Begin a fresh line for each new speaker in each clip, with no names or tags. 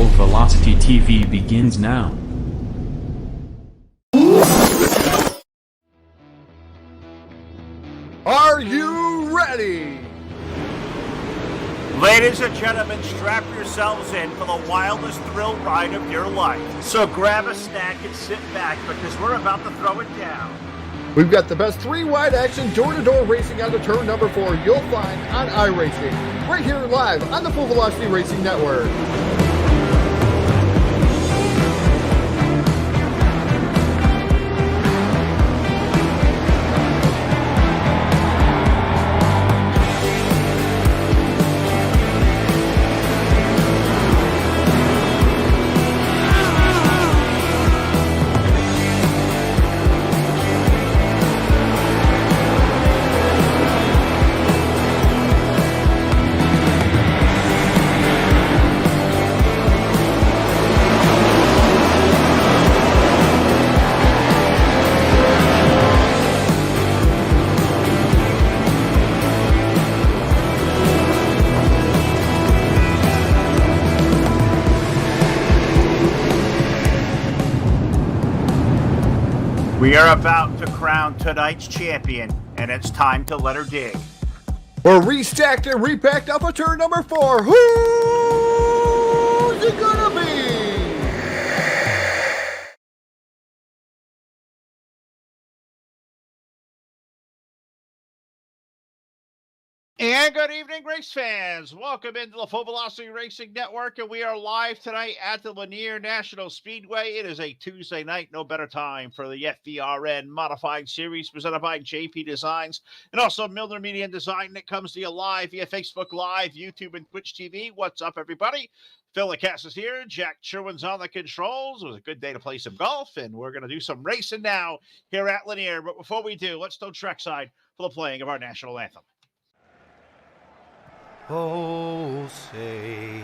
Full Velocity TV begins now.
Are you ready?
Ladies and gentlemen, strap yourselves in for the wildest thrill ride of your life. So grab a snack and sit back because we're about to throw it down.
We've got the best three-wide action door-to-door racing on the turn number 4 you'll find on iRacing, right here live on the Full Velocity Racing Network.
We are about to crown tonight's champion, and it's time to let her dig.
We're restacked and repacked up for turn number 4. Who's it gonna be?
And good evening, race fans. Welcome into the Full Velocity Racing Network, and we are live tonight at the Lanier National Speedway. It is a Tuesday night, no better time for the FVRN Modified Series presented by JP Designs and also Milner Media and Design that comes to you live via Facebook Live, YouTube, and Twitch TV. What's up, everybody? Phil LaCass is here. Jack Sherwin's on the controls. It was a good day to play some golf, and we're going to do some racing now here at Lanier. But before we do, let's go trackside for the playing of our national anthem.
Oh, say,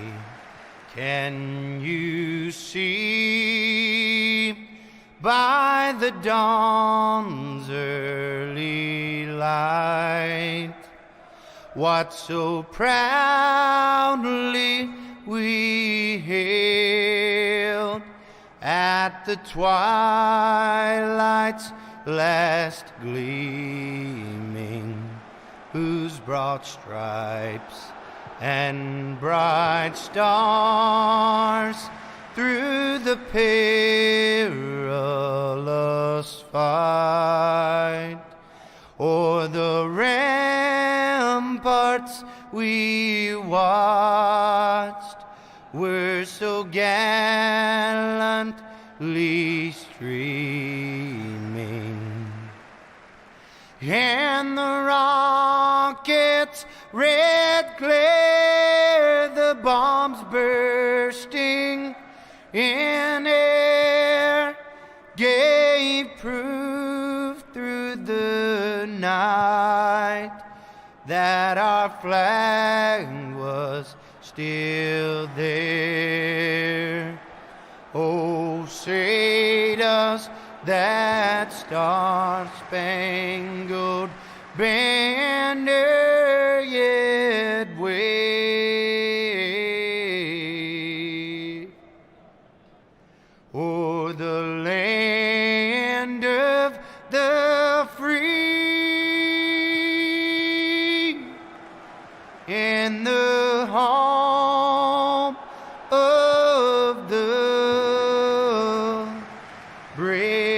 can you see by the dawn's early light what so proudly we hailed at the twilight's last gleaming, whose broad stripes and bright stars through the perilous fight o'er the ramparts we watched were so gallantly streaming, and the rockets' red glare, the bombs bursting in air, gave proof through the night that our flag was still there. Oh, say does that star-spangled banner yet wave o'er the land of the free and the home of the brave.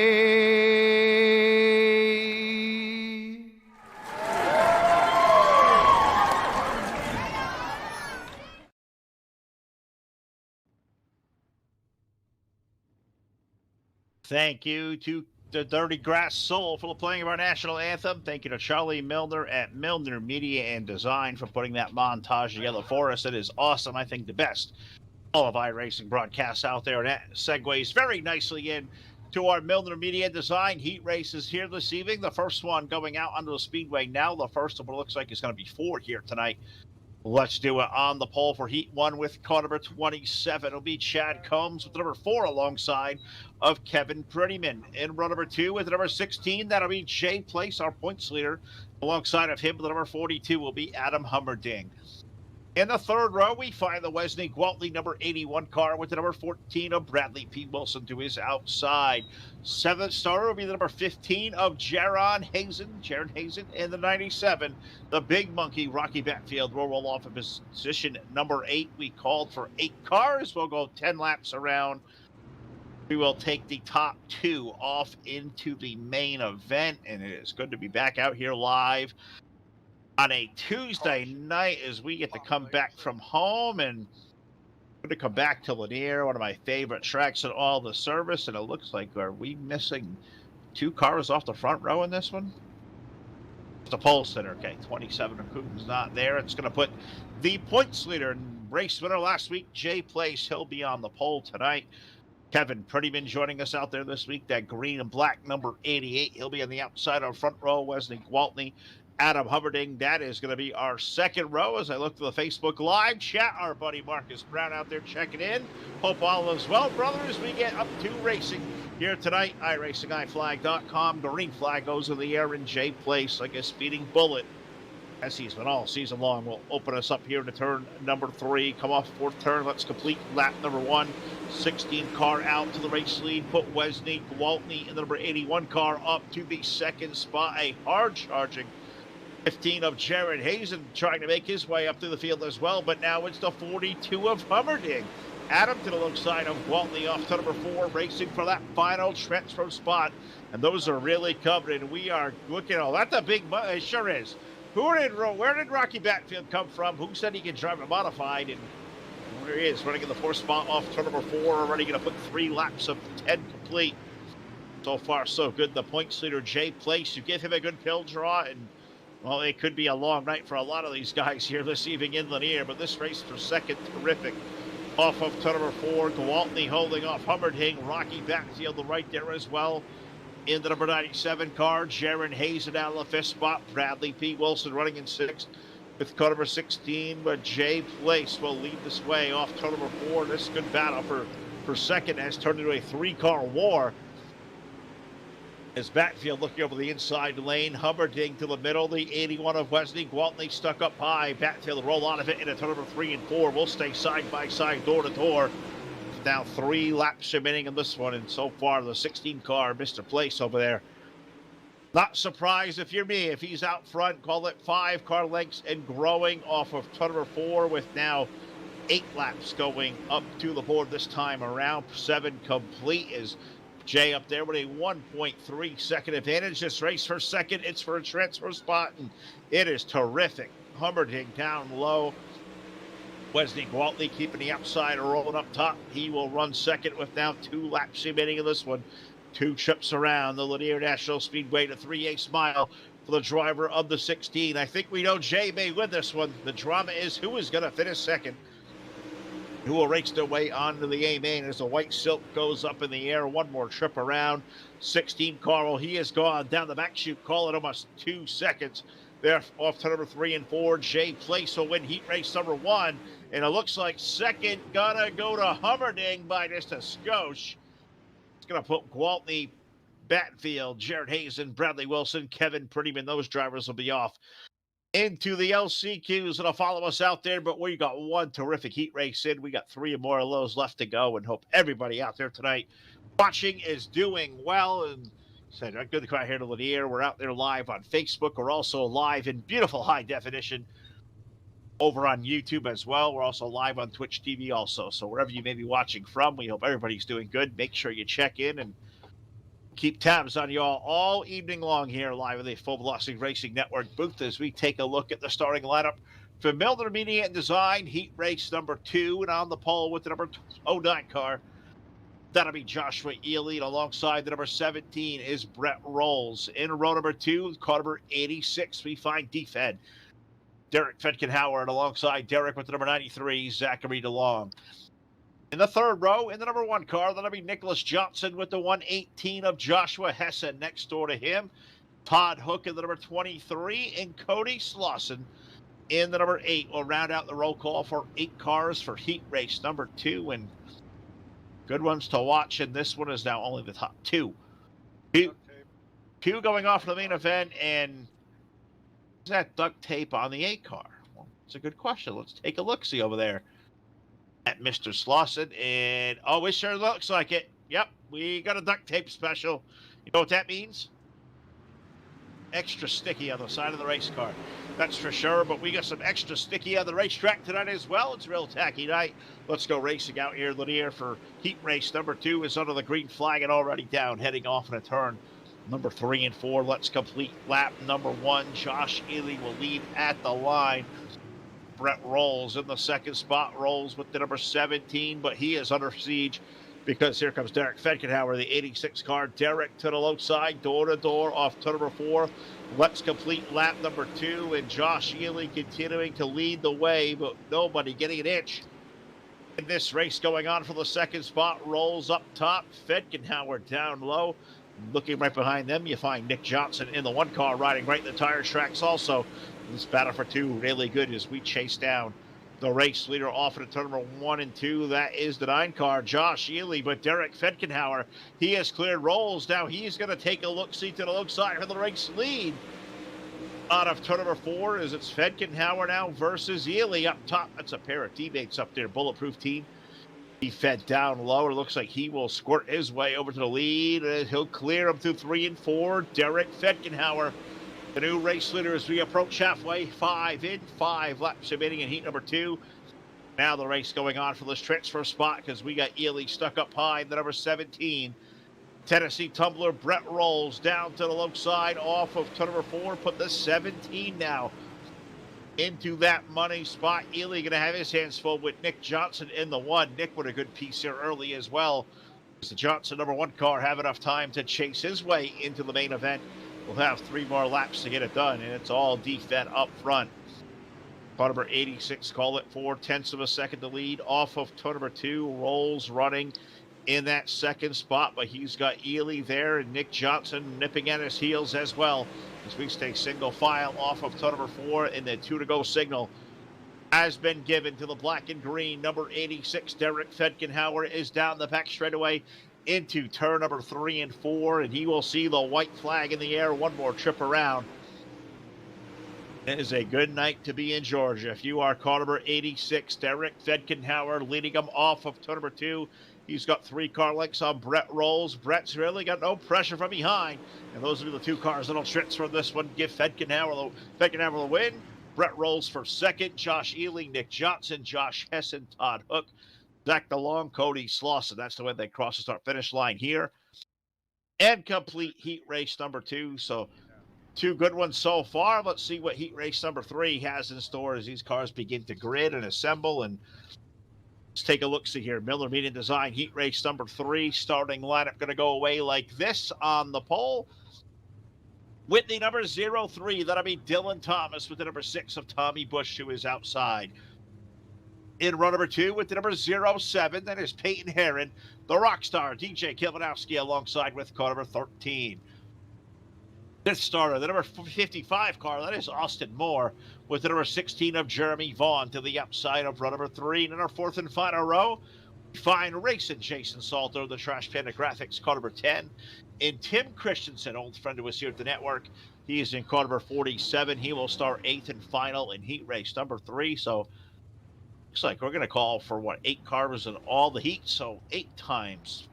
Thank you to the Dirty Grass Soul for the playing of our national anthem. Thank you to Charlie Milner at Milner Media and Design for putting that montage together for us. It is awesome. I think the best all of iRacing broadcasts out there. And that segues very nicely in to our Milner Media Design heat races here this evening. The first one going out onto the speedway now. The first of what looks like is going to be 4 here tonight. Let's do it on the pole for Heat 1 with car number 27. It'll be Chad Combs with number 4 alongside of Kevin Prettyman. In row number 2 with number 16, that'll be Jay Place, our points leader. Alongside of him with number 42 will be Adam Hummerding. In the third row, we find the Wesley Gwaltney number 81 car with the number 14 of Bradley P. Wilson to his outside. Seventh starter will be the number 15 of Jaron Hazen in the 97. The Big Monkey, Rocky Batfield, will roll off of position number 8. We called for 8 cars. We'll go 10 laps around. We will take the top 2 off into the main event, and it is good to be back out here live on a Tuesday night as we get to come back from home and going to come back to Lanier, one of my favorite tracks in all the service. And it looks like, are we missing 2 cars off the front row in this one? The pole center, okay, 27 of Putin's not there. It's going to put the points leader and race winner last week, Jay Place. He'll be on the pole tonight. Kevin Prettyman joining us out there this week, that green and black number 88. He'll be on the outside on front row. Wesley Gwaltney, Adam Hubbarding, that is going to be our second row. As I look to the Facebook Live chat, our buddy Marcus Brown out there checking in. Hope all is well, brothers. We get up to racing here tonight. iRacingIFlag.com. Green flag goes in the air in Jay Place like a speeding bullet, as he's been all season long. Will open us up here to turn number 3. Come off fourth turn. Let's complete lap number 1. 16 car out to the race lead. Put Wesley Gwaltney in the number 81 car up to the second spot. A hard charging 15 of Jared Hazen trying to make his way up through the field as well, but now it's the 42 of Hummerding. Adam to the low side of Gwaltney off to number 4, racing for that final transfer spot, and those are really coveted. And we are looking, oh, that's a big, it sure is. Where did Rocky Batfield come from? Who said he could drive a modified? And there he is, running in the 4th spot off turn number 4, already going to put 3 laps of 10 complete. So far, so good. The points leader, Jay Place, you give him a good pill draw, and well, it could be a long night for a lot of these guys here this evening in Lanier, but this race for second, terrific. Off of turn number 4, Gwaltney holding off Hummerding, Rocky Batfield right there as well. In the number 97 car, Jaron Hazen out of the 5th spot. Bradley P. Wilson running in 6th with car number 16, but Jay Place will lead this way off turn number 4. This is a good battle for second has turned into a 3-car war. As Batfield looking over the inside lane, Hubbarding to the middle, the 81 of Wesley Gwaltney stuck up high. Batfield will roll out of it into turn number 3 and 4. We'll stay side by side, door to door. Now 3 laps remaining in this one, and so far the 16 car, Mr. Place over there. Not surprised if you're me, if he's out front, call it 5 car lengths and growing off of turn number 4 with now 8 laps going up to the board this time around. 7 complete is Jay up there with a 1.3 second advantage. This race for second, it's for a transfer spot, and it is terrific. Hummerding down low. Wesley Gwaltney keeping the outside or rolling up top. He will run second with now 2 laps remaining in this one. 2 trips around the Lanier National Speedway to 3/8 mile for the driver of the 16. I think we know Jay may win this one. The drama is who is going to finish second, who will race their way onto the A main as the white silk goes up in the air. 1 more trip around. 16 Carl, he has gone down the back chute, call it almost 2 seconds. There off to number 3 and 4. Jay Place will win heat race number 1. And it looks like second gonna go to Hummerding by just a skosh. It's gonna put Gwaltney, Batfield, Jared Hazen, Bradley Wilson, Kevin Prettyman. Those drivers will be off into the LCQs. It'll follow us out there, but we got 1 terrific heat race in. We got 3 more of those left to go, and hope everybody out there tonight watching is doing well. And said, good to come out here to Lanier. We're out there live on Facebook. We're also live in beautiful high definition over on YouTube as well. We're also live on Twitch TV also. So wherever you may be watching from, we hope everybody's doing good. Make sure you check in and keep tabs on you all evening long here live at the Full Velocity Racing Network booth as we take a look at the starting lineup for Milner Media and Design, heat race number 2, and on the pole with the number 09 car. That'll be Joshua Ely, and alongside the number 17 is Brett Rolls. In row number 2, car number 86, we find D-Fed Derek Fedkenhauer, and alongside Derek with the number 93, Zachary DeLong. In the third row, in the number 1 car, that'll be Nicholas Johnson with the 118 of Joshua Hessen. Next door to him, Todd Hook in the number 23, and Cody Slauson in the number 8. We'll round out the roll call for 8 cars for heat race number 2, and good ones to watch. And this one is now only the top 2. Two going off for the main event, and is that duct tape on the 8 car? Well, It's a good question. Let's take a look-see over there at Mr. Slauson. And, oh, it sure looks like it. Yep, we got a duct tape special. You know what that means? Extra sticky on the side of the race car. That's for sure, but we got some extra sticky on the racetrack tonight as well. It's a real tacky night. Let's go racing out here. Lanier for heat race number 2 is under the green flag and already down, heading off in a turn. Number 3 and 4, let's complete lap number 1. Josh Ely will lead at the line. Brett Rolls in the second spot, rolls with the number 17, but he is under siege because here comes Derek Fedkenhauer, the 86 car. Derek to the low side, door to door off to number 4. Let's complete lap number 2, and Josh Ely continuing to lead the way, but nobody getting an inch in this race going on for the second spot. Rolls up top, Fedkenhauer down low. Looking right behind them, you find Nick Johnson in the 1 car riding right in the tire tracks also. This battle for 2 really good as we chase down the race leader off at turn number 1 and 2. That is the 9 car, Josh Ely, but Derek Fedkenhauer, he has cleared Rolls. Now he's going to take a look-see to the low side for the race lead. Out of turn number 4 as it's Fedkenhauer now versus Ely up top. That's a pair of teammates up there, Bulletproof Team. He fed down low. It looks like he will squirt his way over to the lead. He'll clear him through 3 and 4. Derek Fedkenhauer, the new race leader, as we approach halfway. 5 in, 5 laps remaining in heat number 2. Now the race going on for this transfer spot because we got Ely stuck up high in the number 17. Tennessee Tumbler Brett Rolls down to the low side off of turn number 4. Put the 17 now into that money spot. Ely going to have his hands full with Nick Johnson in the 1. Nick with a good piece here early as well. Does the Johnson number 1 car have enough time to chase his way into the main event? We'll have 3 more laps to get it done, and it's all defend up front. Car number 86, call it 4/10 of a second to lead off of turn number 2. Rolls running in that second spot, but he's got Ely there and Nick Johnson nipping at his heels as well as we stay single file off of turn number 4, and the 2 to go signal has been given to the black and green. Number 86, Derek Fedkenhauer, is down the back straightaway into turn number 3 and 4, and he will see the white flag in the air. 1 more trip around. It is a good night to be in Georgia. If you are car number 86, Derek Fedkenhauer leading him off of turn number 2. He's got 3 car lengths on Brett Rolls. Brett's really got no pressure from behind. And those are the 2 cars that'll transfer this one. Give Fedkenhauer the win. Brett Rolls for second. Josh Ely, Nick Johnson, Josh Hessen, Todd Hook, Zach DeLong, Cody Slauson. That's the way they cross the start-finish line here. And complete heat race number 2. So 2 good ones so far. Let's see what heat race number 3 has in store as these cars begin to grid and assemble. And let's take a look-see here. Miller Media Design heat race number 3. Starting lineup going to go away like this on the pole. With the number 03, that'll be Dylan Thomas with the number 6 of Tommy Bush, who is outside. In row number 2 with the number 07, that is Peyton Herron, the rock star, DJ Kilmanowski, alongside with car number 13. Fifth starter, the number 55 car, that is Austin Moore, with the number 16 of Jeremy Vaughn to the outside of row number 3. And in our 4th and final row, we find racing Jason Salter, the Trash Panda Graphics, car number 10. And Tim Christensen, old friend of us here at the network, he is in car number 47. He will start 8th and final in heat race number 3. So looks like we're going to call for, 8 cars in all the heats. So 8 times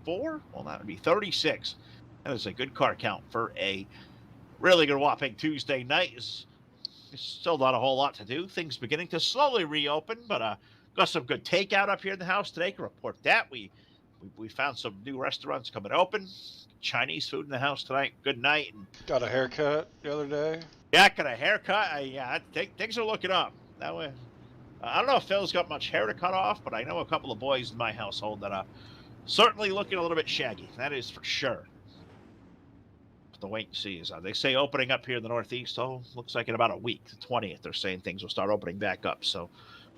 4? Well, that would be 36. That is a good car count for a really good whopping Tuesday night. There's still not a whole lot to do. Things beginning to slowly reopen, but got some good takeout up here in the house today. Can report that. We found some new restaurants coming open. Chinese food in the house tonight. Good night. And
got a haircut the other day.
Yeah, got a haircut. I think things are looking up. That way, I don't know if Phil's got much hair to cut off, but I know a couple of boys in my household that are certainly looking a little bit shaggy. That is for sure. The wait and see is they say opening up here in the Northeast. Oh, looks like in about a week, the 20th, they're saying things will start opening back up. So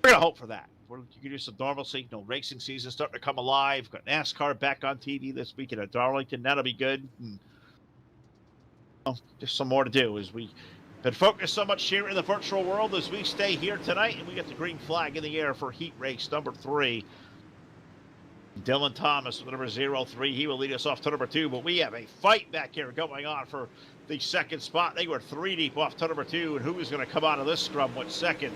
we're gonna hope for that. We're gonna do some normalcy. Racing season starting to come alive. Got NASCAR back on TV this weekend at Darlington. That'll be good. And, just some more to do as we been focused so much here in the virtual world as we stay here tonight, and we get the green flag in the air for heat race number 3. Dylan Thomas with number 03. He will lead us off to number 2, but we have a fight back here going on for the second spot. They were 3 deep off to number 2, and who is going to come out of this scrum with second?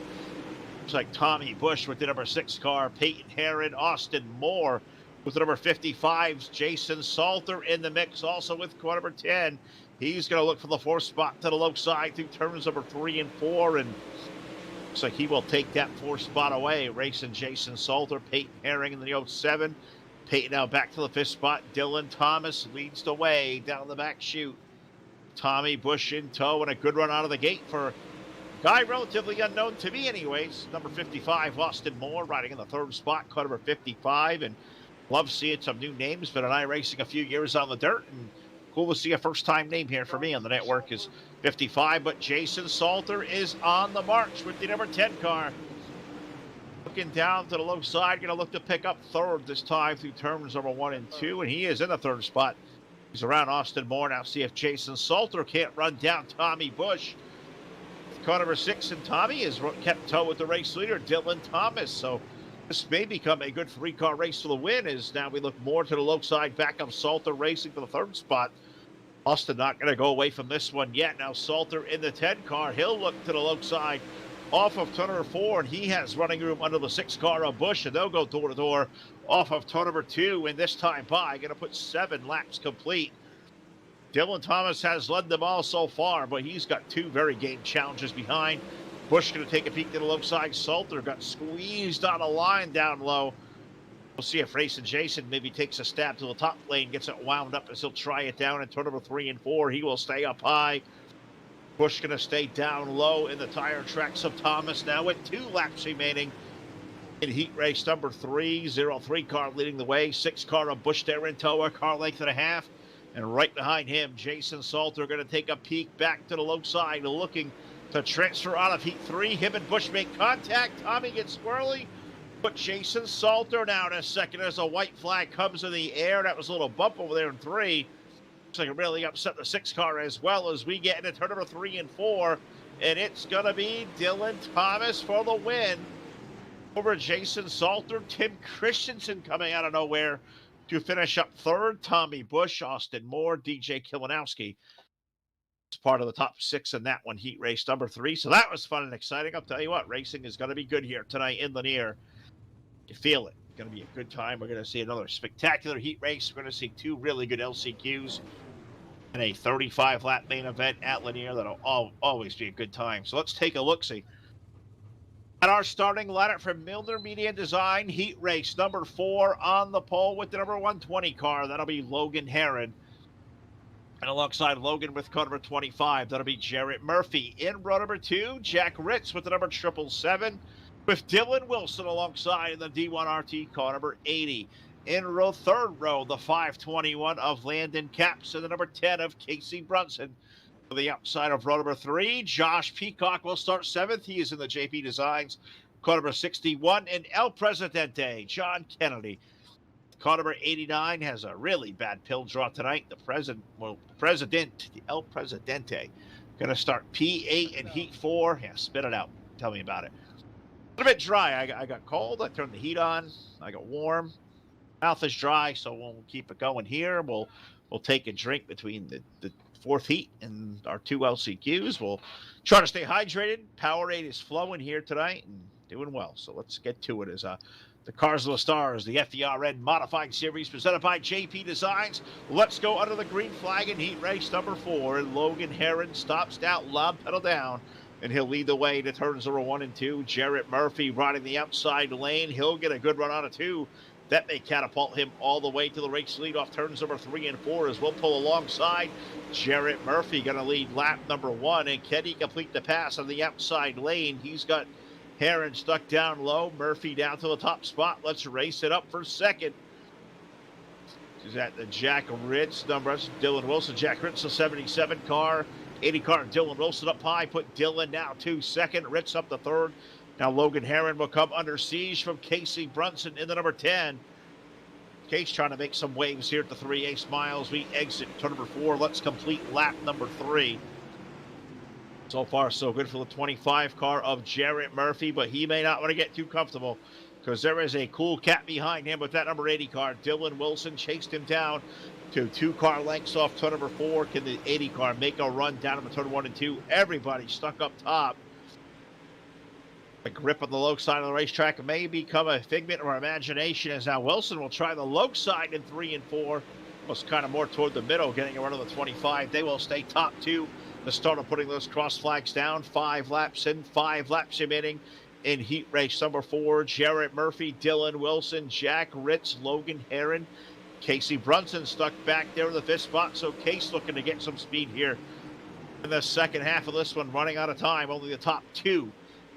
Looks like Tommy Bush with the number 6 car, Peyton Herron, Austin Moore with the number 55's Jason Salter in the mix, also with car number 10. He's going to look for the 4th spot to the low side through turns number 3 and 4, and looks like he will take that 4th spot away. Racing Jason Salter, Peyton Herring in the 07. Peyton now back to the 5th spot. Dylan Thomas leads the way down the back chute. Tommy Bush in tow, and a good run out of the gate for a guy relatively unknown to me anyways. Number 55, Austin Moore, riding in the 3rd spot, car number 55. And love seeing some new names. Been an iRacing a few years on the dirt, and cool to see a first-time name here for me on the network is 55. But Jason Salter is on the march with the number 10 car. Looking down to the low side, going to look to pick up 3rd this time through turns number 1 and 2, and he is in the 3rd spot. He's around Austin Moore. Now see if Jason Salter can't run down Tommy Bush. Car number 6, and Tommy is kept tow with the race leader, Dylan Thomas. So this may become a good 3-car race for the win, as now we look more to the low side, back of Salter racing for the 3rd spot. Austin not going to go away from this one yet. Now Salter in the 10 car. He'll look to the low side off of turn number 4, and he has running room under the 6 car of Bush, and they'll go door to door off of turn number 2, and this time by going to put 7 laps complete. Dylan Thomas has led them all so far, but he's got 2 very game challenges behind. Bush going to take a peek to the low side. Salter got squeezed on a line down low. We'll see if Racing Jason maybe takes a stab to the top lane, gets it wound up as he'll try it down in turn number 3 and 4. He will stay up high. Bush going to stay down low in the tire tracks of Thomas now with 2 laps remaining in heat race number 3. 03 car leading the way. 6 car of Bush there in tow, a car length and a half. And right behind him, Jason Salter going to take a peek back to the low side, looking to transfer out of heat 3. Him and Bush make contact. Tommy gets squirrely, but Jason Salter now in a second as a white flag comes in the air. That was a little bump over there in 3. Looks like it really upset the 6 car as well as we get into turn number 3 and 4. And it's going to be Dylan Thomas for the win over Jason Salter. Tim Christensen coming out of nowhere to finish up 3rd. Tommy Bush, Austin Moore, DJ Kilinowski. It's part of the top 6 in that one, heat race number 3. So that was fun and exciting. I'll tell you what, racing is going to be good here tonight in Lanier. You feel it. It's going to be a good time. We're going to see another spectacular heat race. We're going to see 2 really good LCQs and a 35-lap main event at Lanier. That'll always be a good time. So let's take a look-see at our starting lineup from Milner Media Design, heat race number 4 on the pole with the number 120 car. That'll be Logan Herron. And alongside Logan with car number 25, that'll be Jarrett Murphy. In row number 2, Jack Ritz with the number 777, with Dylan Wilson alongside in the D1RT car number 80. In row 3rd row, the 521 of Landon Capps and the number 10 of Casey Brunson. To the outside of row number 3, Josh Peacock will start 7th. He is in the JP Designs car number 61. And El Presidente, John Kennedy. Car number 89 has a really bad pill draw tonight. The El Presidente, going to start P8 in heat 4. Yeah, spit it out. Tell me about it. A little bit dry. I got cold. I turned the heat on. I got warm. Mouth is dry, so we'll keep it going here. We'll take a drink between the 4th heat and our 2 LCQs. We'll try to stay hydrated. Powerade is flowing here tonight and doing well. So let's get to it. As the Cars of the Stars, the FVRN Modified Series presented by JP Designs. Let's go under the green flag in heat race number 4. And Logan Herron stops out, lob pedal down, and he'll lead the way to turns number 1 and 2. Jarrett Murphy riding the outside lane. He'll get a good run out of 2. That may catapult him all the way to the race lead off turns number 3 and 4 as we'll pull alongside. Jarrett Murphy going to lead lap number 1, and can he complete the pass on the outside lane? He's got Herron stuck down low. Murphy down to the top spot. Let's race it up for 2nd. Is that the Jack Ritz number? That's Dylan Wilson. Jack Ritz, the 77 car. 80 car, Dylan Wilson up high. Put Dylan now to 2nd. Ritz up the 3rd. Now Logan Herron will come under siege from Casey Brunson in the number 10. Case trying to make some waves here at the 3/8 miles. We exit turn number 4. Let's complete lap number 3. So far, so good for the 25 car of Jarrett Murphy, but he may not want to get too comfortable because there is a cool cat behind him with that number 80 car. Dylan Wilson chased him down to 2 car lengths off turn number 4. Can the 80 car make a run down to turn 1 and 2? Everybody stuck up top. The grip on the low side of the racetrack may become a figment of our imagination, as now Wilson will try the low side in 3 and 4. Was kind of more toward the middle, getting a run of the 25. They will stay top 2. The start of putting those cross flags down. 5 laps in, 5 laps remaining in heat race number 4. Jarrett Murphy, Dylan Wilson, Jack Ritz, Logan Heron, Casey Brunson stuck back there in the 5th spot. So Case looking to get some speed here in the second half of this one, running out of time. Only the top 2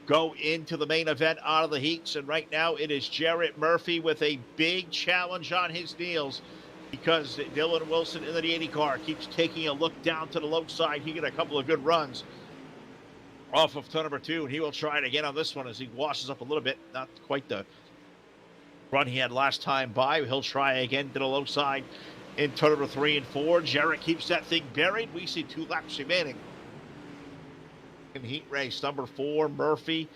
go into the main event out of the heats. And right now it is Jarrett Murphy with a big challenge on his heels, because Dylan Wilson in the 80 car keeps taking a look down to the low side. He got a couple of good runs off of turn number 2, and he will try it again on this one as he washes up a little bit. Not quite the run he had last time by. He'll try again to the low side in turn number 3 and 4. Jarrett keeps that thing buried. We see 2 laps remaining in heat race number 4. Murphy,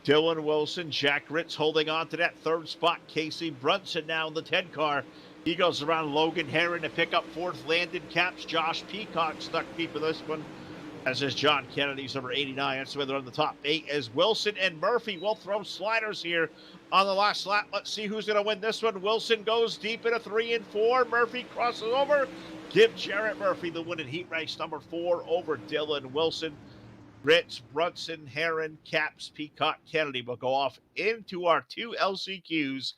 Dylan Wilson, Jack Ritz holding on to that 3rd spot. Casey Brunson now in the 10 car. He goes around Logan Heron to pick up 4th. Landon Caps. Josh Peacock stuck deep in this one, as is John Kennedy's number 89. That's why they're on the top 8, as Wilson and Murphy will throw sliders here on the last lap. Let's see who's going to win this one. Wilson goes deep into 3 and 4. Murphy crosses over. Give Jarrett Murphy the win in heat race number 4 over Dylan Wilson. Ritz, Brunson, Heron, Caps, Peacock, Kennedy will go off into our 2 LCQs.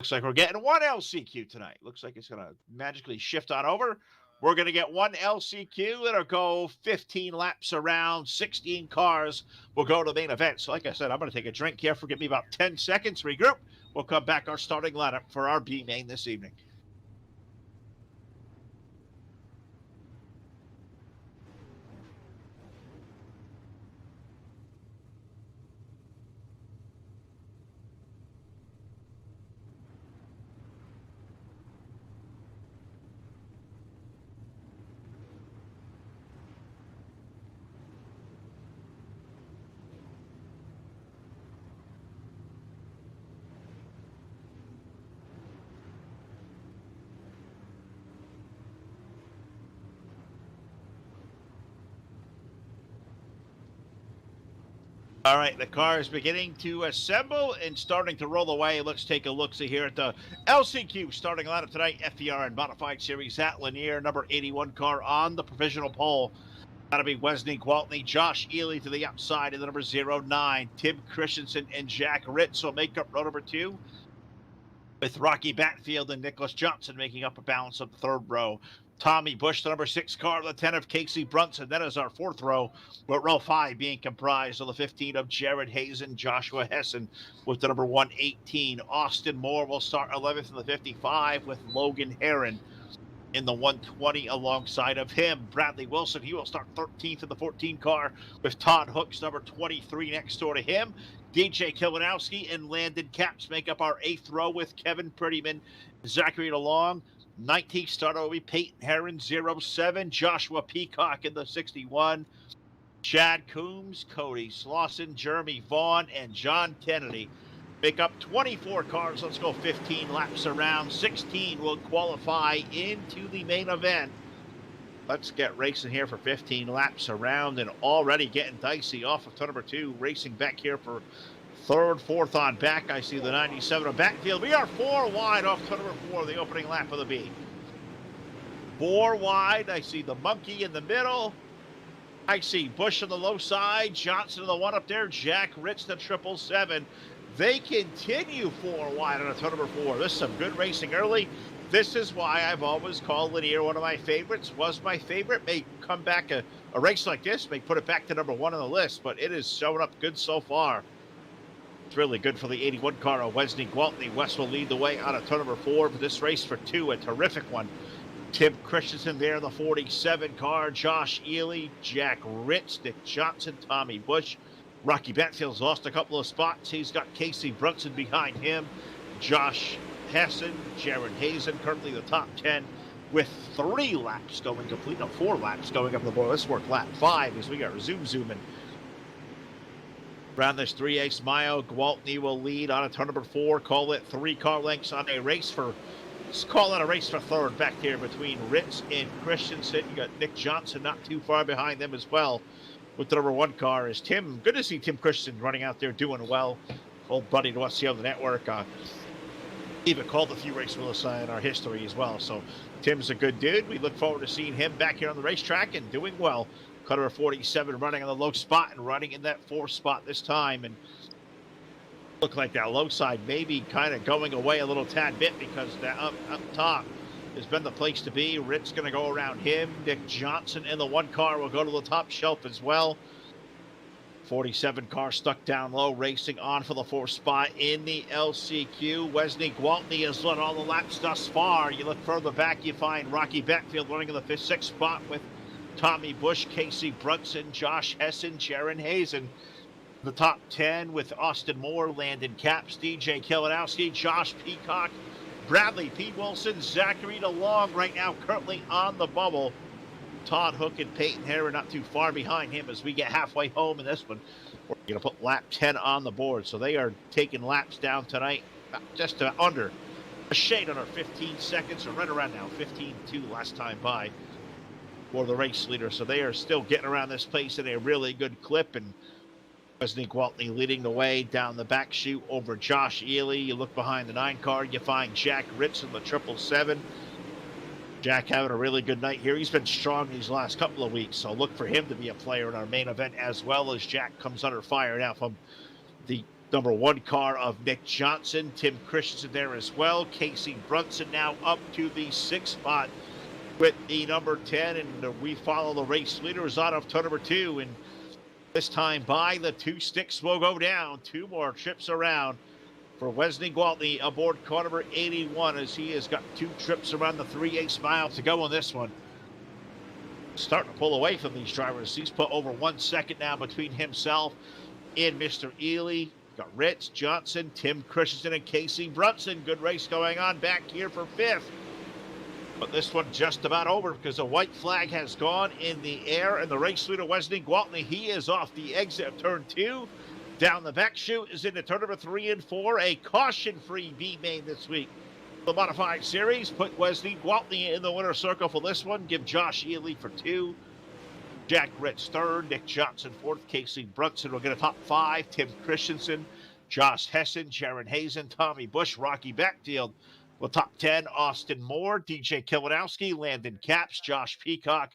Looks like we're getting 1 LCQ tonight. Looks like it's going to magically shift on over. We're going to get 1 LCQ. It'll go 15 laps around. 16 cars will go to the main event. So like I said, I'm going to take a drink here. Forgive me about 10 seconds. Regroup. We'll come back our starting lineup for our B main this evening. All right, the car is beginning to assemble and starting to roll away. Let's take a look-see here at the LCQ starting lineup tonight. FVRN Modified Series at Lanier, number 81 car on the provisional pole. That'll be Wesley Gwaltney, Josh Ely to the outside in the number 09. Tim Christensen and Jack Ritz will make up row number 2, with Rocky Batfield and Nicholas Johnson making up a balance of the 3rd row. Tommy Bush, the number 6 car, the 10 of Casey Brunson. That is our 4th row, with row 5 being comprised of the 15 of Jared Hazen, Joshua Hessen, with the number 118. Austin Moore will start 11th in the 55, with Logan Heron in the 120 alongside of him. Bradley Wilson, he will start 13th in the 14 car, with Todd Hooks, number 23, next door to him. DJ Kilinowski and Landon Caps make up our 8th row, with Kevin Prettyman, Zachary DeLong. 19th starter will be Peyton Heron, 07. Joshua Peacock in the 61. Chad Coombs, Cody Slauson, Jeremy Vaughn, and John Kennedy make up 24 cars. Let's go 15 laps around. 16 will qualify into the main event. Let's get racing here for 15 laps around, and already getting dicey off of turn number 2. Racing back here for 3rd, 4th on back. I see the 97 of backfield. We are 4 wide off turn number 4, the opening lap of the B. 4 wide. I see the monkey in the middle. I see Bush on the low side. Johnson on the 1 up there. Jack Ritz, the 777. They continue 4 wide on a turn number 4. This is some good racing early. This is why I've always called Lanier one of my favorites. Was my favorite. May come back a race like this, may put it back to number 1 on the list, but it is showing up good so far. It's really good for the 81 car of Wesley Gwaltney. West will lead the way out of turn number 4 for this race for 2, a terrific one. Tim Christensen there in the 47 car. Josh Ely, Jack Ritz, Nick Johnson, Tommy Bush. Rocky Batfield's lost a couple of spots. He's got Casey Brunson behind him. Josh Hessen, Jared Hazen, currently the top 10 with 3 laps going complete. No, 4 laps going up the board. Let's work lap 5 as we got zooming. Around this 3/8 mile, Gwaltney will lead on a turn number 4. Call it 3 car lengths on a race for, let's call it a race for third back here between Ritz and Christensen. You got Nick Johnson not too far behind them as well. With the number 1 car is Tim. Good to see Tim Christensen running out there doing well. Old buddy to us here on the network. Even called a few races with us in our history as well. So Tim's a good dude. We look forward to seeing him back here on the racetrack and doing well. Cutter 47 running on the low spot and running in that 4th spot this time. And look like that low side maybe kind of going away a little tad bit because that up top has been the place to be. Ritt's going to go around him. Nick Johnson in the 1 car will go to the top shelf as well. 47 car stuck down low, racing on for the 4th spot in the LCQ. Wesley Gwaltney has led all the laps thus far. You look further back, you find Rocky Beckfield running in the 5th, 6th spot with Tommy Bush, Casey Brunson, Josh Hessen, Jaron Hazen. The top 10 with Austin Moore, Landon Capps, DJ Kilinowski, Josh Peacock, Bradley P. Wilson, Zachary DeLong right now currently on the bubble. Todd Hook and Peyton Hare are not too far behind him as we get halfway home in this one. We're going to put lap 10 on the board. So they are taking laps down tonight, just under, a shade under 15 seconds, or right around now, 15.2 last time by for the race leader. So they are still getting around this place in a really good clip. And Wesley Gwaltney leading the way down the back chute over Josh Ely. You look behind the 9 car, you find Jack Ritz in the 777. Jack having a really good night here. He's been strong these last couple of weeks, so look for him to be a player in our main event as well as Jack comes under fire now from the number 1 car of Nick Johnson. Tim Christensen there as well. Casey Brunson now up to the 6th spot with the number 10, and we follow the race leaders out of turn number 2, and this time by the 2 sticks will go down. 2 more trips around for Wesley Gwaltney aboard car number 81 as he has got 2 trips around the 3/8 mile to go on this one. Starting to pull away from these drivers. He's put over 1 second now between himself and Mr. Ely. Got Ritz, Johnson, Tim Christensen, and Casey Brunson. Good race going on back here for 5th. But this one just about over because a white flag has gone in the air, and the race leader, Wesley Gwaltney, he is off the exit of turn 2. Down the back chute is into turn number 3 and 4, a caution-free B main this week. The modified series put Wesley Gwaltney in the winner's circle for this one. Give Josh Ely for 2. Jack Ritz 3rd, Nick Johnson 4th, Casey Brunson will get a top 5. Tim Christensen, Josh Hessen, Jaron Hazen, Tommy Bush, Rocky Beckfield. Well, top 10, Austin Moore, DJ Kilinowski, Landon Capps, Josh Peacock,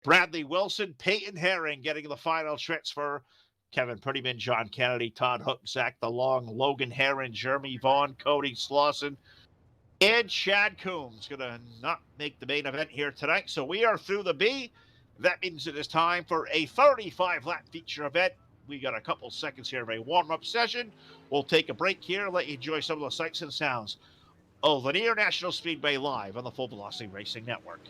Bradley Wilson, Peyton Herring getting the final transfer. Kevin Prettyman, John Kennedy, Todd Hook, Zach DeLong, Logan Herron, Jeremy Vaughn, Cody Slauson, and Chad Coombs going to not make the main event here tonight. So we are through the B. That means it is time for a 35-lap feature event. We got a couple seconds here of a warm-up session. We'll take a break here, let you enjoy some of the sights and sounds of Lanier National Speedway live on the Full Velocity Racing Network.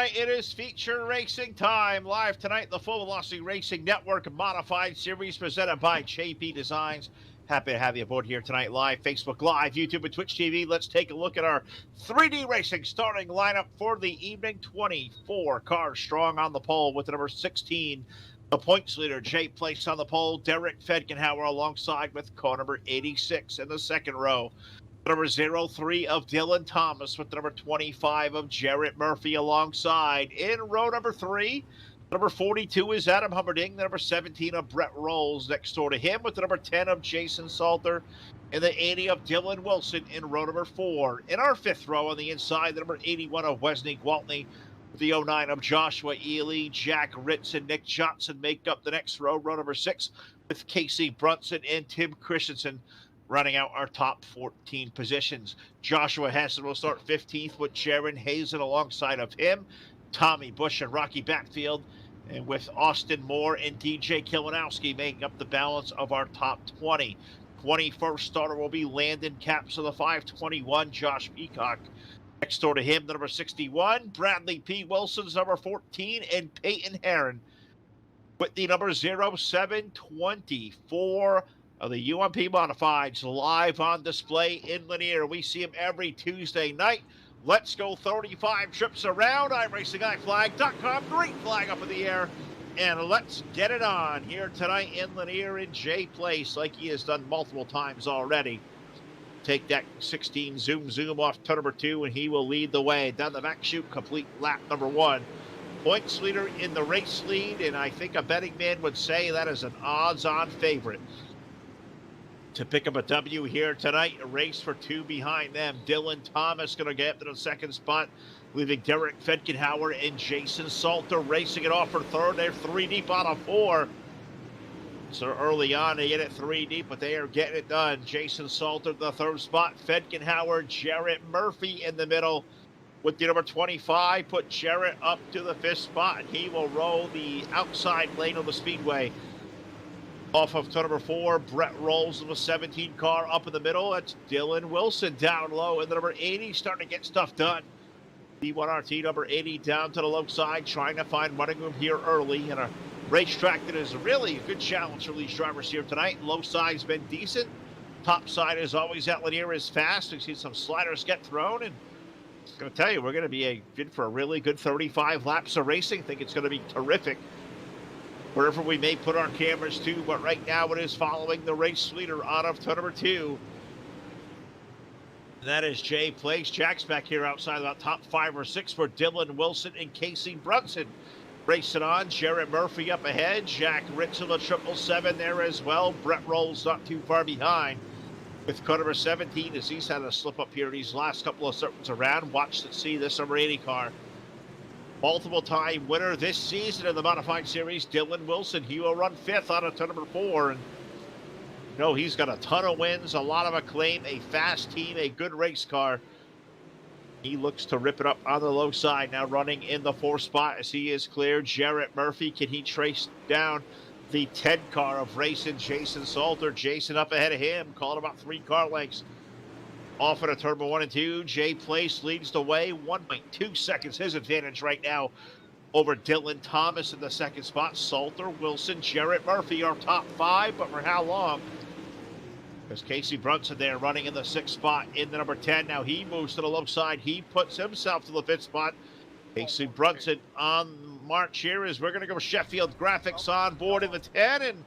right, it is feature racing time. Live tonight, the Full Velocity Racing Network Modified Series presented by JP Designs. Happy to have you aboard here tonight live, Facebook Live, YouTube, and Twitch TV. Let's take a look at our 3D Racing starting lineup for the evening. 24 cars strong on the pole with the number 16. The points leader, Jay Place on the pole. Derek Fedgenhauer alongside with car number 86 in the second row. Number 03 of Dylan Thomas with the number 25 of Jarrett Murphy alongside. In row number 3, number 42 is Adam Humberding. The number 17 of Brett Rolls next door to him with the number 10 of Jason Salter. And the 80 of Dylan Wilson in row number 4. In our fifth row on the inside, the number 81 of Wesley Gwaltney. The 09 of Joshua Ely, Jack Ritz, and Nick Johnson make up the next row. Row number 6 with Casey Brunson and Tim Christensen running out our top 14 positions. Joshua Hessen will start 15th with Jaron Hazen alongside of him. Tommy Bush and Rocky Backfield, and with Austin Moore and DJ Kilinowski making up the balance of our top 20. 21st starter will be Landon Capps of the 521, Josh Peacock. Next door to him, the number 61, Bradley P. Wilson's number 14, and Peyton Herron with the number 0724 of the UMP Modifieds live on display in Lanier. We see him every Tuesday night. Let's go 35 trips around. iRacingIFlag.com. Great flag up in the air. And let's get it on here tonight in Lanier in Jay Place like he has done multiple times already. Take that 16 zoom off to number 2, and he will lead the way down the back chute, complete lap number 1. Points leader in the race lead, and I think a betting man would say that is an odds-on favorite to pick up a W here tonight. A race for 2 behind them. Dylan Thomas going to get up to the second spot, leaving Derek Fedgenhauer and Jason Salter racing it off for third. They're 3 deep out of 4. So early on, they get it 3 deep, but they are getting it done. Jason Salter, the third spot. Fedgenhauer, Jarrett Murphy in the middle with the number 25. Put Jarrett up to the 5th spot. He will roll the outside lane of the speedway. Off of number 4, Brett Rolls in the 17 car up in the middle. That's Dylan Wilson down low in the number 80, starting to get stuff done. B1RT number 80 down to the low side, trying to find running room here early in a racetrack that is really a good challenge for these drivers here tonight. Low side's been decent. Top side is always at Lanier is fast. We've seen some sliders get thrown, and I'm going to tell you, we're going to be good for a really good 35 laps of racing. I think it's going to be terrific wherever we may put our cameras to, but right now it is following the race leader out of turn number 2. That is Jay Place. Jack's back here outside about top 5 or 6 for Dylan Wilson and Casey Brunson. Racing on, Jarrett Murphy up ahead. Jack Ritz in the 777 there as well. Brett Rolls not too far behind with car number 17 as he's had a slip up here these last couple of circuits around. Watch to see this number 80 car. Multiple time winner this season in the Modified Series, Dylan Wilson. He will run 5th out of turn number 4. And he's got a ton of wins, a lot of acclaim, a fast team, a good race car. He looks to rip it up on the low side, now running in the 4th spot as he is cleared. Jarrett Murphy, can he trace down the 10 car of racing Jason Salter? Jason up ahead of him, calling about 3 car lengths. Off at a turbo 1 and 2. Jay Place leads the way, 1.2 seconds his advantage right now over Dylan Thomas in the 2nd spot. Salter, Wilson, Jarrett Murphy are top 5, but for how long? There's Casey Brunson there running in the 6th spot in the number 10. Now he moves to the low side. He puts himself to the 5th spot. Casey Brunson on march here as we're going to go Sheffield Graphics on board in the 10. And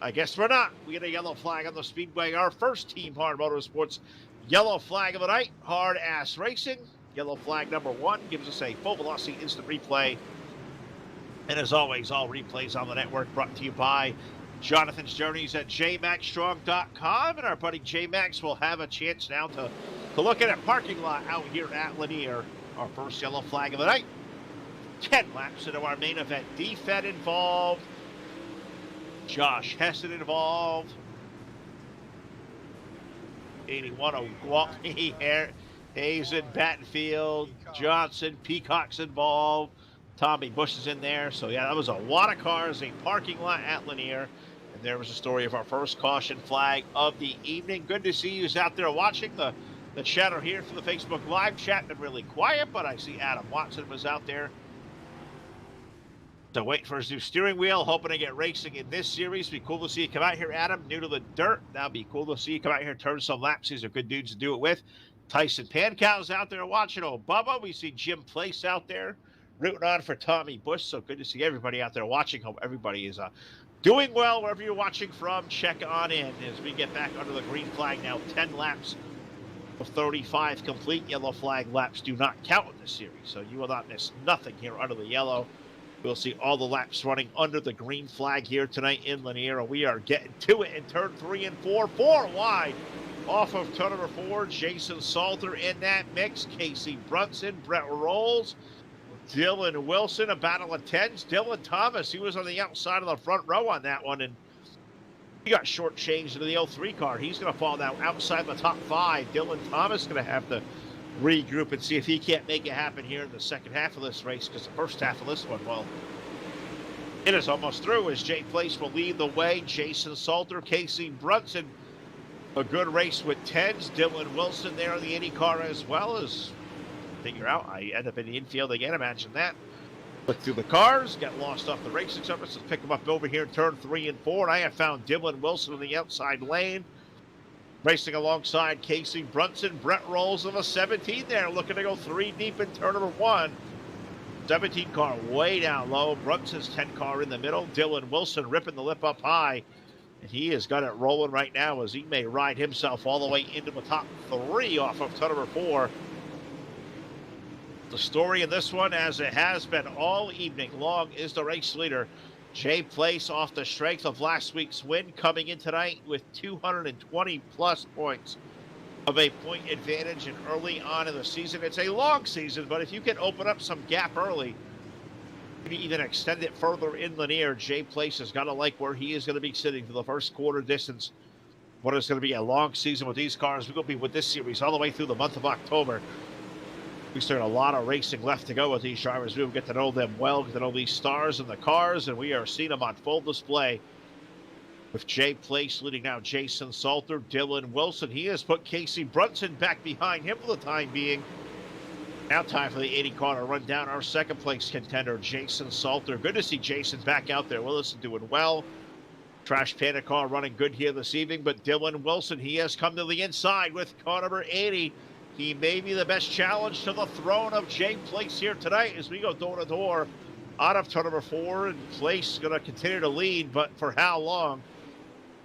I guess we're not. We get a yellow flag on the speedway. Our first Team Hard Motorsports yellow flag of the night. Hard Ass Racing. Yellow flag number 1 gives us a full velocity instant replay. And as always, all replays on the network brought to you by Jonathan's Journeys at jmaxstrong.com, and our buddy J-Max will have a chance now to look at a parking lot out here at Lanier. Our first yellow flag of the night. 10 laps into our main event. D-Fed involved. Josh Hessen involved. 81 O'Gwaltney, Hazen, Battenfield, Johnson, Peacock's involved. Tommy Bush is in there. So, yeah, that was a lot of cars, a parking lot at Lanier. And there was a story of our first caution flag of the evening. Good to see you out there watching. The chatter here for the Facebook Live chat been really quiet, but I see Adam Watson was out there So waiting for his new steering wheel, hoping to get racing in this series. Be cool to see you come out here, Adam. New to the dirt. That'll be cool to see you come out here and turn some laps. These are good dudes to do it with. Tyson Pancow's out there watching. Oh, Bubba. We see Jim Place out there rooting on for Tommy Bush. So good to see everybody out there watching. Hope everybody is doing well wherever you're watching from. Check on in as we get back under the green flag now. 10 laps of 35 complete. Yellow flag laps do not count in this series. So you will not miss nothing here under the yellow. We'll see all the laps running under the green flag here tonight in Lanier. And we are getting to it in turn 3 and 4. 4 wide off of turn number 4. Jason Salter in that mix. Casey Brunson, Brett Rolls, Dylan Wilson, a battle of tens. Dylan Thomas, he was on the outside of the front row on that one. And he got shortchanged into the 03 car. He's going to fall down outside the top 5. Dylan Thomas going to have to regroup and see if he can't make it happen here in the second half of this race, because the first half of this one, well, it is almost through as Jay Place will lead the way. Jason Salter, Casey Brunson, a good race with 10s. Dylan Wilson there in the Indy car as well as figure out. I end up in the infield again, imagine that. Look through the cars, got lost off the racing surface. Let's pick them up over here in turn 3 and 4. And I have found Dylan Wilson in the outside lane. Racing alongside Casey Brunson, Brett Rolls of a 17 there, looking to go 3 deep in turn number 1. 17 car way down low. Brunson's 10 car in the middle. Dylan Wilson ripping the lip up high. And he has got it rolling right now as he may ride himself all the way into the top 3 off of turn number 4. The story in this one, as it has been all evening long, is the race leader. Jay Place, off the strength of last week's win, coming in tonight with 220-plus points of a point advantage and early on in the season. It's a long season, but if you can open up some gap early, maybe even extend it further in Lanier, Jay Place has got to like where he is going to be sitting for the first quarter distance. What is going to be a long season with these cars. We're going to be with this series all the way through the month of October. We still got a lot of racing left to go with these drivers. We will get to know them well, get to know these stars in the cars, and we are seeing them on full display. With Jay Place leading now Jason Salter, Dylan Wilson. He has put Casey Brunson back behind him for the time being. Now time for the 80 car to run down our second place contender, Jason Salter. Good to see Jason back out there with us and doing well. Trash Panda car running good here this evening, but Dylan Wilson, he has come to the inside with car number 80. He may be the best challenge to the throne of Jay Place here tonight as we go door to door out of turn number 4. And Place going to continue to lead, but for how long?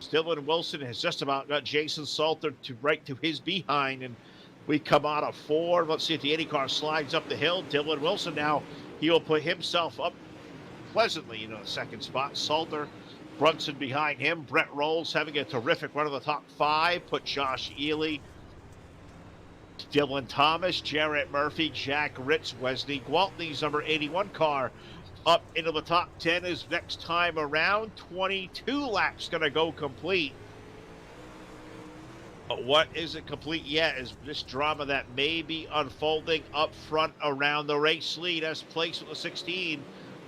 Dylan Wilson has just about got Jason Salter to right to his behind, and we come out of 4. Let's see if the 80 car slides up the hill. Dylan Wilson now, he will put himself up pleasantly into the second spot. Salter, Brunson behind him. Brett Rolls having a terrific run of the top 5. Put Josh Ely, Dylan Thomas, Jarrett Murphy, Jack Ritz, Wesley Gwaltney's number 81 car up into the top 10 is next time around. 22 laps going to go complete. But what isn't complete yet is this drama that may be unfolding up front around the race lead as Place with the 16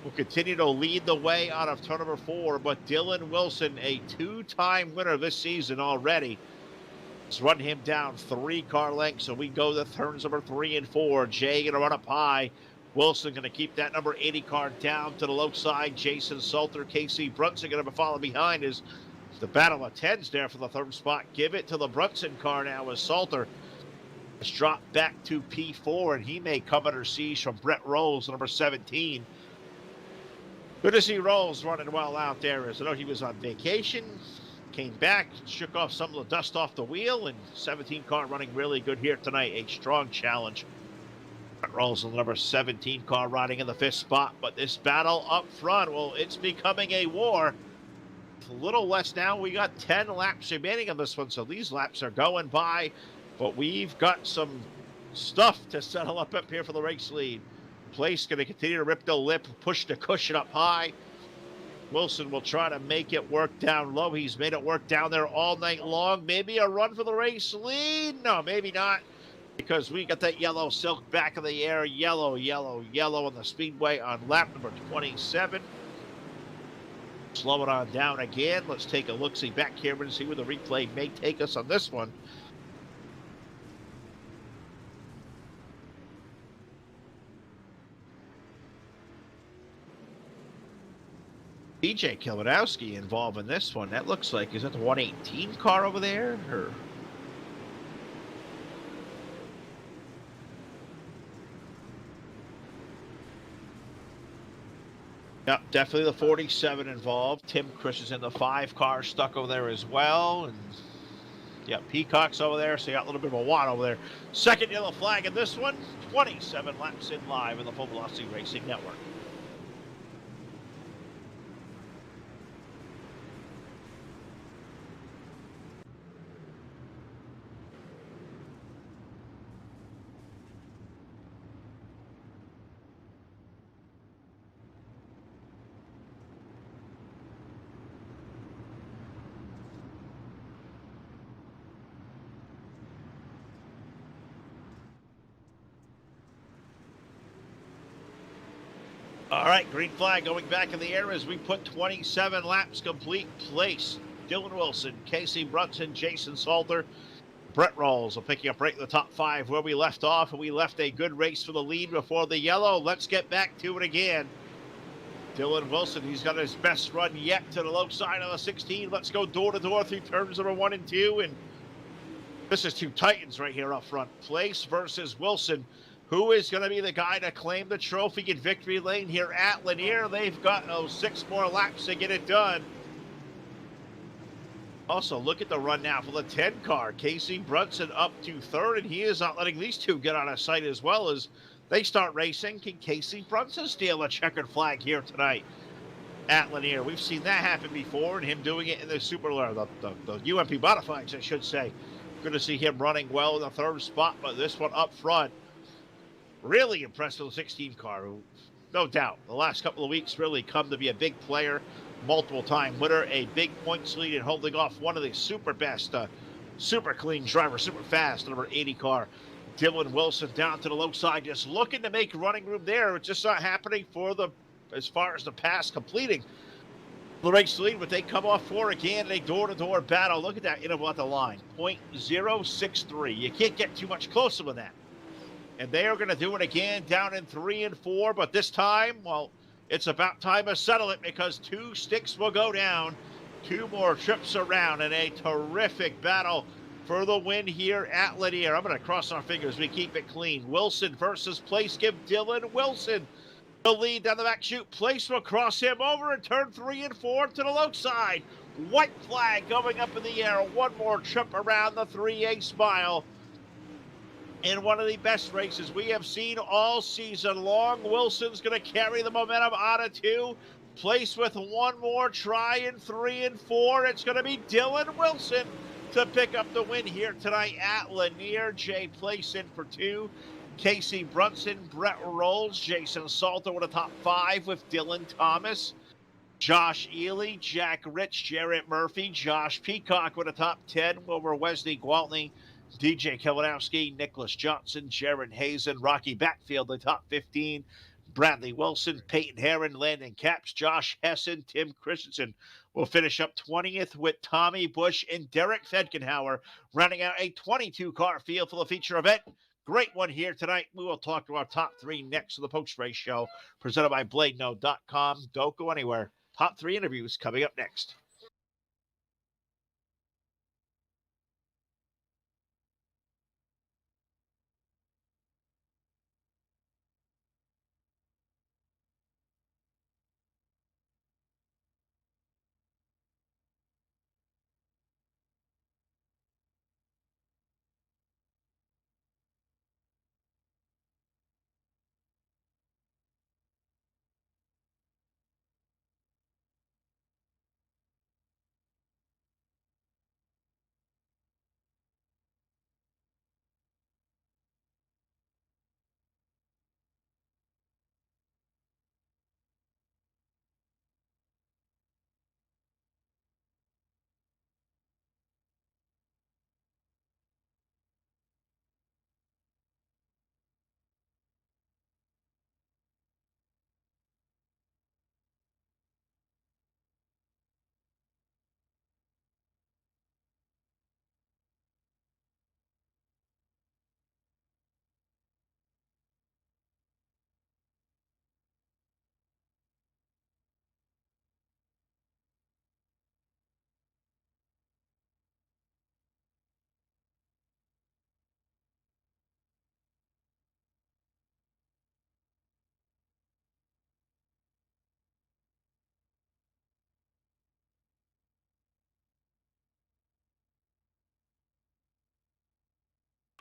will continue to lead the way out of turn number 4. But Dylan Wilson, a 2-time winner this season already, has run him down 3 car lengths. So we go to turns number 3 and 4. Jay going to run up high. Wilson going to keep that number 80 car down to the low side. Jason Salter, Casey Brunson going to follow behind as the battle of 10s there for the 3rd spot. Give it to the Brunson car now as Salter has dropped back to P4, and he may come under siege from Brett Rolls, number 17. Good to see Rolls running well out there, as I know he was on vacation. Came back, shook off some of the dust off the wheel, and 17 car running really good here tonight. A strong challenge. Brett Rolls, the number 17 car, riding in the 5th spot. But this battle up front, well, it's becoming a war. A little less now. We got 10 laps remaining on this one, so these laps are going by. But we've got some stuff to settle up here for the race lead. Place going to continue to rip the lip, push the cushion up high. Wilson will try to make it work down low. He's made it work down there all night long. Maybe a run for the race lead? No, maybe not, because we got that yellow silk back in the air. Yellow, yellow, yellow on the speedway on lap number 27. Slow it on down again. Let's take a look-see back here and see where the replay may take us on this one. DJ Kilmanowski involved in this one. That looks like, is that the 118 car over there? Or yep, definitely the 47 involved. Tim Christensen, the 5 car stuck over there as well. And yeah, Peacock's over there, so you got a little bit of a wad over there. Second yellow flag in this one. 27 laps in live in the Full Velocity Racing Network. All right, green flag going back in the air as we put 27 laps complete. Place Dylan Wilson, Casey Brunson, Jason Salter, Brett Rawls will pick you up right in the top 5 where we left off, and we left a good race for the lead before the yellow. Let's get back to it again. Dylan Wilson, he's got his best run yet to the low side of the 16. Let's go door to door through turns number 1 and 2, and this is 2 Titans right here up front. Place versus Wilson. Who is going to be the guy to claim the trophy in victory lane here at Lanier? They've got 6 more laps to get it done. Also, look at the run now for the 10 car. Casey Brunson up to 3rd, and he is not letting these 2 get out of sight as well as they start racing. Can Casey Brunson steal a checkered flag here tonight at Lanier? We've seen that happen before, and him doing it in the the UMP modifieds, I should say. Good to see him running well in the 3rd spot, but this one up front, really impressed with the 16 car, who, no doubt, the last couple of weeks really come to be a big player, multiple-time winner, a big points lead, and holding off one of the super best, super clean driver, super fast, number 80 car. Dylan Wilson down to the low side, just looking to make running room there. It's just not happening for the, as far as the pass completing the race lead, but they come off 4 again, a door-to-door battle. Look at that interval at the line, 0.063. You can't get too much closer than that. And they are going to do it again down in 3 and 4. But this time, well, it's about time to settle it because 2 sticks will go down. 2 more trips around and a terrific battle for the win here at Lanier. I'm going to cross our fingers. We keep it clean. Wilson versus Place. Give Dylan Wilson the lead down the back chute. Place will cross him over and turn 3 and 4 to the low side. White flag going up in the air. 1 more trip around the 3A smile. In one of the best races we have seen all season long. Wilson's going to carry the momentum out of 2. Place with 1 more try in 3 and 4. It's going to be Dylan Wilson to pick up the win here tonight at Lanier. Jay Place in for 2. Casey Brunson, Brett Rawls, Jason Salter with a top 5 with Dylan Thomas. Josh Ely, Jack Rich, Jarrett Murphy, Josh Peacock with a top 10 over Wesley Gwaltney, DJ Kilmanowski, Nicholas Johnson, Jared Hazen, Rocky Backfield, the top 15. Bradley Wilson, Peyton Herron, Landon Capps, Josh Hessen, Tim Christensen will finish up 20th with Tommy Bush and Derek Fedkenhauer, rounding out a 22-car field for the feature event. Great one here tonight. We will talk to our top 3 next to the post-race show, presented by BladeNode.com. Don't go anywhere. Top 3 interviews coming up next.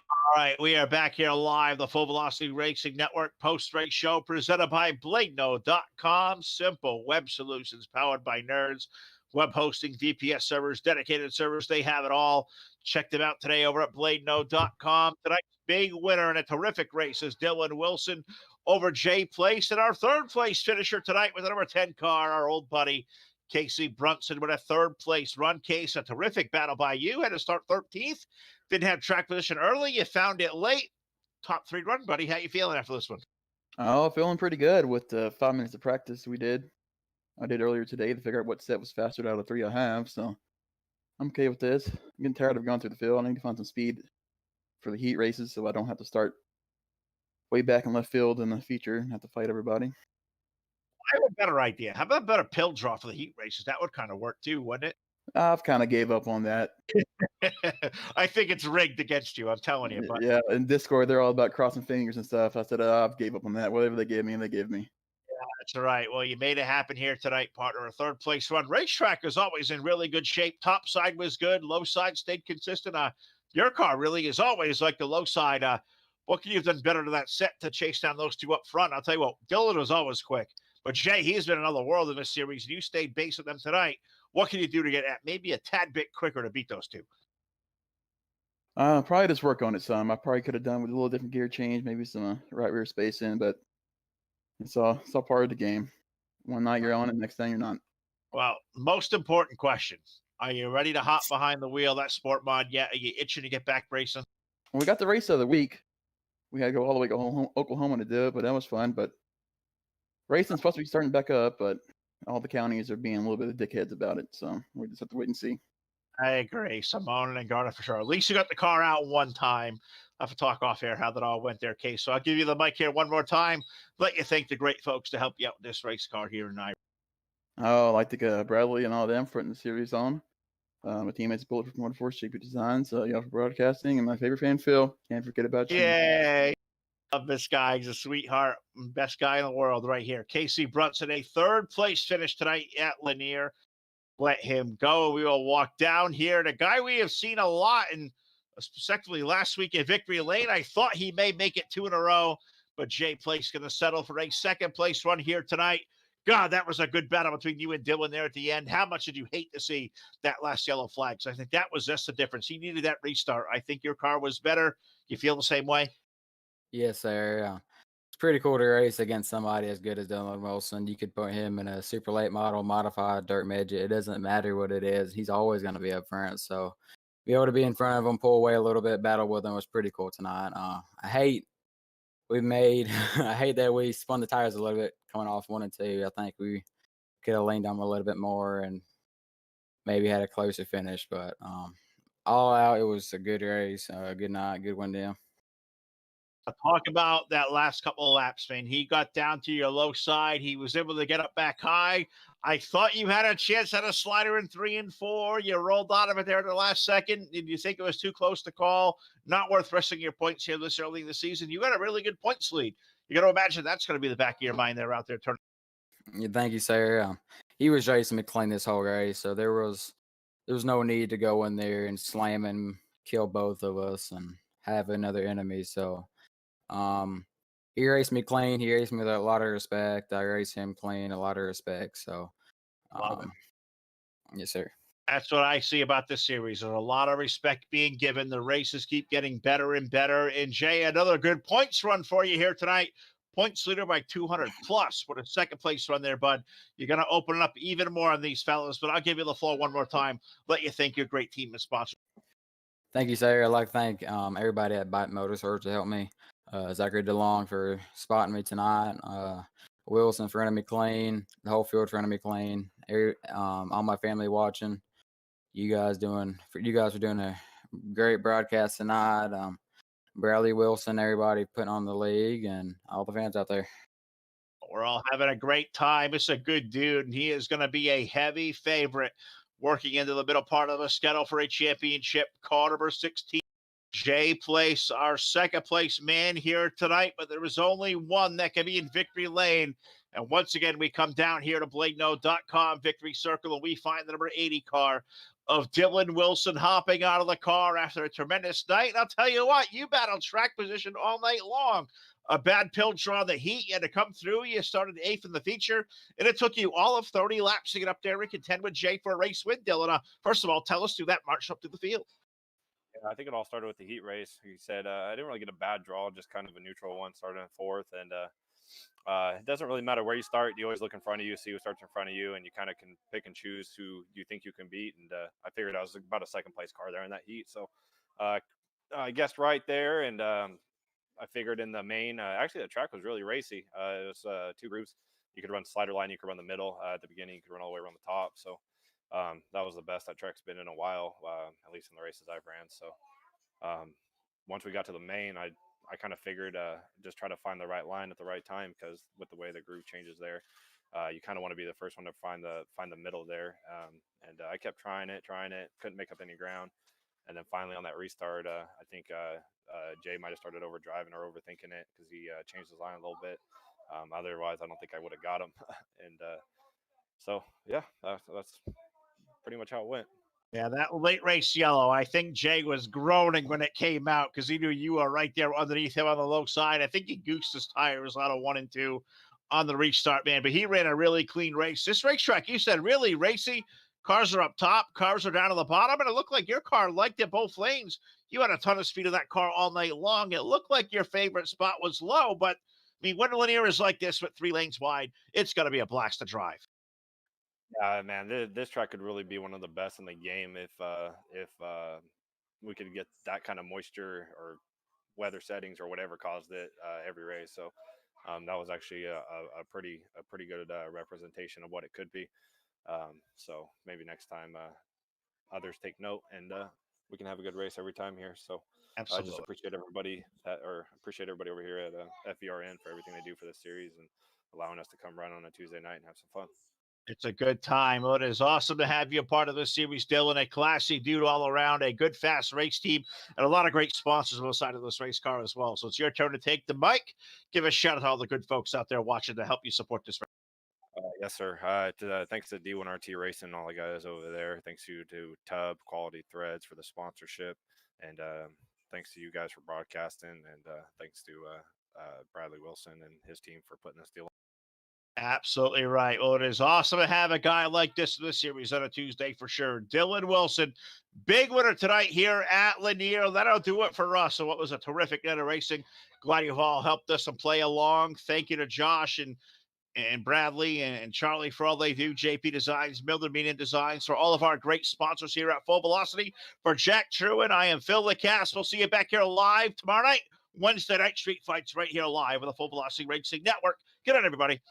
All right, we are back here live, the Full Velocity Racing Network post-race show presented by BladeNo.com. Simple web solutions powered by nerds. Web hosting, VPS servers, dedicated servers, they have it all. Check them out today over at BladeNo.com. Tonight's big winner in a terrific race is Dylan Wilson over Jay Place. And our third place finisher tonight with the number 10 car, our old buddy, Casey Brunson with a third place run. Case, a terrific battle by you. Had to start 13th. Didn't have track position early. You found it late. Top 3 run, buddy. How you feeling after this one?
Oh, feeling pretty good with the 5 minutes of practice we did. I did earlier today to figure out what set was faster out of the 3 I have, so I'm okay with this. I'm getting tired of going through the field. I need to find some speed for the heat races so I don't have to start way back in left field in the feature and have to fight everybody.
I have a better idea. How about a better pill draw for the heat races? That would kind of work too, wouldn't it?
I've kind of gave up on that.
I think it's rigged against you. I'm telling you. But
Yeah, in Discord, they're all about crossing fingers and stuff. I said, I've gave up on that. Whatever they give me, they give me.
that's all right. Well, you made it happen here tonight, partner. A third place run. Racetrack is always in really good shape. Top side was good. Low side stayed consistent. Your car really is always like the low side. What can you have done better to that set to chase down those two up front? I'll tell you what, Dylan was always quick. But Jay, he's been another world in this series, and you stayed base with them tonight. What can you do to get at maybe a tad bit quicker to beat those two?
Probably just work on it some. I probably could have done with a little different gear change, maybe some right rear space in, but it's all part of the game. One night you're on it, next time you're not.
Well, most important question. Are you ready to hop behind the wheel, that sport mod yet? Are you itching to get back racing?
Well, we got the race of the week. We had to go all the way to Oklahoma to do it, but that was fun. But racing's supposed to be starting back up, but all the counties are being a little bit of dickheads about it, so we just have to wait and see.
I agree. Simone and Garner for sure. At least you got the car out one time. I have to talk off air how that all went there, Case. So I'll give you the mic here one more time. Let you thank the great folks to help you out with this race car here tonight.
Oh, I like to thank Bradley and all of them for putting the series on. My teammates Bulletproof Motorsports, JP Designs, y'all for broadcasting, and my favorite fan, Phil. Can't forget about you.
Yay. Love this guy. He's a sweetheart. Best guy in the world right here. Casey Brunson, a third place finish tonight at Lanier. Let him go. We will walk down here. The guy we have seen a lot, and specifically last week at Victory Lane, I thought he may make it 2 in a row, but Jay Place going to settle for a second place run here tonight. God, that was a good battle between you and Dylan there at the end. How much did you hate to see that last yellow flag? So I think that was just the difference. He needed that restart. I think your car was better. You feel the same way?
Yes, sir. It's pretty cool to race against somebody as good as Dylan Wilson. You could put him in a super late model, modified dirt midget. It doesn't matter what it is. He's always going to be up front. So be able to be in front of him, pull away a little bit, battle with him was pretty cool tonight. I hate that we spun the tires a little bit coming off 1 and 2. I think we could have leaned on them a little bit more and maybe had a closer finish. But all out, it was a good race, a good night, good win down.
Talk about that last couple of laps, man. He got down to your low side. He was able to get up back high. I thought you had a chance at a slider in 3 and 4. You rolled out of it there at the last second. Did you think it was too close to call? Not worth risking your points here this early in the season. You got a really good points lead. You got to imagine that's going to be the back of your mind there out there turning.
Yeah, thank you, sir. He was Jason McLean this whole race, so there was no need to go in there and slam and kill both of us and have another enemy. So he raced me clean. He raced me with a lot of respect. I raced him clean, a lot of respect. So, yes, sir.
That's what I see about this series. There's a lot of respect being given. The races keep getting better and better. And Jay, another good points run for you here tonight. Points leader by 200 plus. What a second place run there, bud. You're going to open it up even more on these fellas, but I'll give you the floor one more time. Let you thank your great team and sponsor.
Thank you, sir. I'd like to thank everybody at Bite Motorsports to help me. Zachary DeLong for spotting me tonight. Wilson for running me clean. The whole field for running me clean. All my family watching. You guys are doing a great broadcast tonight. Bradley Wilson, everybody putting on the league, and all the fans out there.
We're all having a great time. It's a good dude, and he is going to be a heavy favorite working into the middle part of the schedule for a championship. Car number 16. Jay Place, our second place man here tonight, but there was only one that can be in victory lane. And once again, we come down here to BladeNo.com, Victory Circle, and we find the number 80 car of Dylan Wilson hopping out of the car after a tremendous night. And I'll tell you what, you battled track position all night long. A bad pill draw the heat. You had to come through. You started 8th in the feature, and it took you all of 30 laps to get up there and contend with Jay for a race win, Dylan. First of all, tell us through that march up to the field.
Yeah, I think it all started with the heat race. He said I didn't really get a bad draw, just kind of a neutral one, starting in 4th. And it doesn't really matter where you start. You always look in front of you, see who starts in front of you, and you kind of can pick and choose who you think you can beat. And I figured I was about a 2nd place car there in that heat. So I guessed right there, and I figured in the main, actually the track was really racy. It was 2 groups. You could run slider line, you could run the middle. At the beginning, you could run all the way around the top. So that was the best that track's been in a while, at least in the races I've ran. So once we got to the main, I kind of figured just try to find the right line at the right time, because with the way the groove changes there, you kind of want to be the first one to find the middle there. And I kept trying it, couldn't make up any ground. And then finally on that restart, I think Jay might have started overdriving or overthinking it, because he changed his line a little bit. Otherwise, I don't think I would have got him. And so, yeah, that's pretty much how it went.
Yeah, that late race yellow, I think Jay was groaning when it came out, because he knew you were right there underneath him on the low side. I think he goosed his tires out of 1 and 2 on the restart, man. But he ran a really clean race. This racetrack, you said, really racy. Cars are up top, cars are down to the bottom, and it looked like your car liked it both lanes. You had a ton of speed of that car all night long. It looked like your favorite spot was low, but I mean, when Lanier is like this with 3 lanes wide, it's going to be a blast to drive.
Yeah, man, this track could really be one of the best in the game if we could get that kind of moisture or weather settings or whatever caused it every race. So that was actually a pretty good representation of what it could be. So maybe next time others take note, and we can have a good race every time here. So I just appreciate everybody over here at FVRN for everything they do for this series and allowing us to come run on a Tuesday night and have some fun.
It's a good time. Well, it is awesome to have you a part of this series, Dylan. A classy dude all around, a good, fast race team, and a lot of great sponsors on the side of this race car as well. So it's your turn to take the mic. Give a shout out to all the good folks out there watching to help you support this race.
Yes, sir. Thanks to D1RT Racing and all the guys over there. Thanks to Tub Quality Threads for the sponsorship. And thanks to you guys for broadcasting. And thanks to Bradley Wilson and his team for putting this deal on.
Absolutely right. Well, it is awesome to have a guy like this in the series on a Tuesday for sure. Dylan Wilson, big winner tonight here at Lanier. That'll do it for us. So what was a terrific night of racing. Glad you've all helped us and play along. Thank you to Josh and Bradley and Charlie for all they do. JP Designs, Milner Media Designs, for all of our great sponsors here at Full Velocity. For Jack Truin, I am Phil LeCasse. We'll see you back here live tomorrow night, Wednesday night street fights right here live on the Full Velocity Racing Network. Good night, everybody.